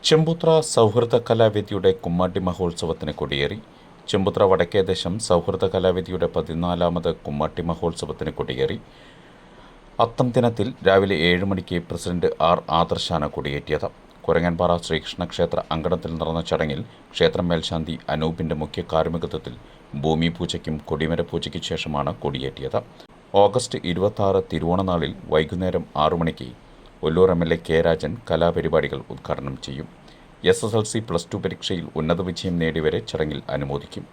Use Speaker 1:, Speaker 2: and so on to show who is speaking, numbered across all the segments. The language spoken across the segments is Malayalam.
Speaker 1: ചെമ്പൂത്ര സൗഹൃദ കലാവേദിയുടെ കുമ്മാട്ടി മഹോത്സവത്തിന് കൊടിയേറി. ചെമ്പൂത്ര വടക്കേദേശം സൗഹൃദ കലാവേദിയുടെ 14ാമത് കുമ്മാട്ടി മഹോത്സവത്തിന് കൊടിയേറി. അത്തം ദിനത്തിൽ രാവിലെ 7 മണിക്ക് പ്രസിഡന്റ് ആർ ആദർശാണ് കൊടിയേറ്റിയത്. കുരങ്ങൻപാറ ശ്രീകൃഷ്ണ ക്ഷേത്ര അങ്കണത്തിൽ നടന്ന ചടങ്ങിൽ ക്ഷേത്രം മേൽശാന്തി അനൂപിന്റെ മുഖ്യ കാർമ്മികത്വത്തിൽ ഭൂമി പൂജയ്ക്കും കൊടിമര പൂജയ്ക്ക് ശേഷമാണ് കൊടിയേറ്റിയത്. ഓഗസ്റ്റ് 26 തിരുവോണനാളിൽ വൈകുന്നേരം 6 മണിക്ക് ഒല്ലൂർ എം.എൽ.എ. കെ രാജൻ കലാപരിപാടികൾ ഉദ്ഘാടനം ചെയ്യും. SSLC +2 പരീക്ഷയിൽ ഉന്നത വിജയം നേടിയവരെ ചടങ്ങിൽ അനുമോദിക്കും.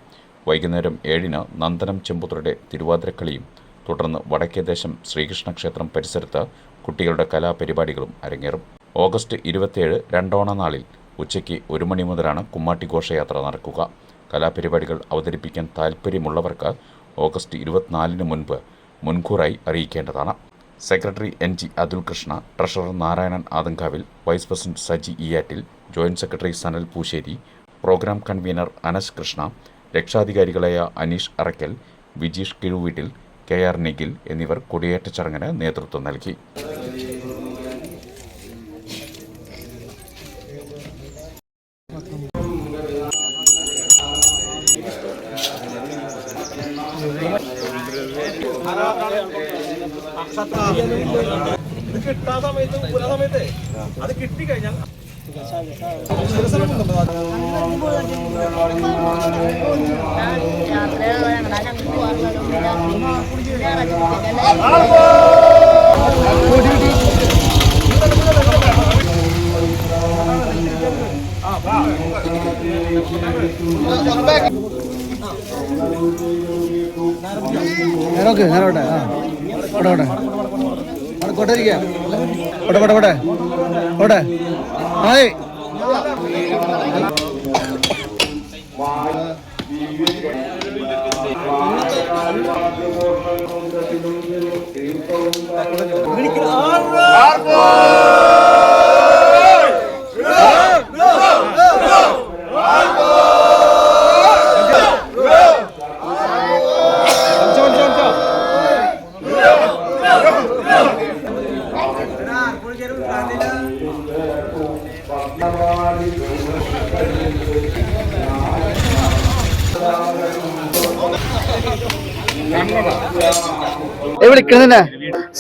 Speaker 1: വൈകുന്നേരം 7-ന് നന്ദനം ചെമ്പൂത്രയുടെ തിരുവാതിരക്കളിയും തുടർന്ന് വടക്കേദേശം ശ്രീകൃഷ്ണ ക്ഷേത്രം പരിസരത്ത് കുട്ടികളുടെ കലാപരിപാടികളും അരങ്ങേറും. ഓഗസ്റ്റ് 27 രണ്ടോണ നാളിൽ ഉച്ചയ്ക്ക് 1 മണി മുതലാണ് കുമ്മാട്ടി ഘോഷയാത്ര നടക്കുക. കലാപരിപാടികൾ അവതരിപ്പിക്കാൻ താൽപ്പര്യമുള്ളവർക്ക് ഓഗസ്റ്റ് 24-ന് മുൻകൂറായി അറിയിക്കേണ്ടതാണ്. Secretary NG Atul Krishna, treasurer Narayanan Adankavil, vice president Saji Iyattil, joint secretary Sanal Poosseri, programme convener Anas Krishna, രക്ഷാധികാരികളായ അനീഷ് അറക്കൽ, വിജീഷ് കിഴുവീട്ടിൽ, KR നിഖിൽ എന്നിവർ കൊടിയേറ്റ ചടങ്ങിന് നേതൃത്വം നൽകി.
Speaker 2: അത് കിട്ടിക്കഴിഞ്ഞാൽ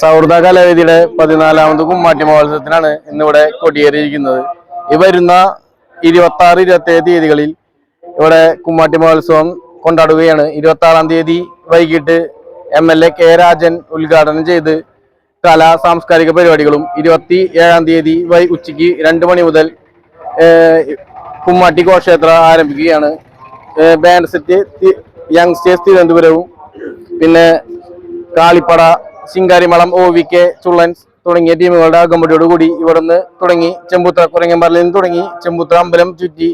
Speaker 3: സൗഹൃദ കലാവേദിയുടെ 14ാമത് കുമ്മാട്ടി മഹോത്സവത്തിനാണ് ഇന്നിവിടെ കൊടിയേറിയിരിക്കുന്നത്. ഈ വരുന്ന 26, 27 തീയതികളിൽ ഇവിടെ കുമ്മാട്ടി മഹോത്സവം കൊണ്ടാടുകയാണ്. 26-ാം തീയതി വൈകിട്ട് MLA കെ രാജൻ ഉദ്ഘാടനം ചെയ്ത് കലാ സാംസ്കാരിക പരിപാടികളും 27-ാം തീയതി ഉച്ചയ്ക്ക് 2 മണി മുതൽ കുമ്മാട്ടി ഘോഷയാത്ര ആരംഭിക്കുകയാണ്. ബാൻഡ് സെറ്റ് യങ്സ്റ്റേഴ്സ് തിരുവനന്തപുരവും പിന്നെ കാളിപ്പട, ശിങ്കാരിമളം, OVK ചുള്ളൻസ് തുടങ്ങിയ ടീമുകളുടെ അകമ്പടിയോടുകൂടി ഇവിടുന്ന് തുടങ്ങി ചെമ്പൂത്ര കുരങ്ങൻപാറയിൽ നിന്ന് തുടങ്ങി ചെമ്പൂത്ര അമ്പലം ചുറ്റി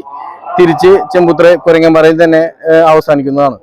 Speaker 3: തിരിച്ച് ചെമ്പൂത്ര കുരങ്ങൻപാറയിൽ തന്നെ അവസാനിക്കുന്നതാണ്.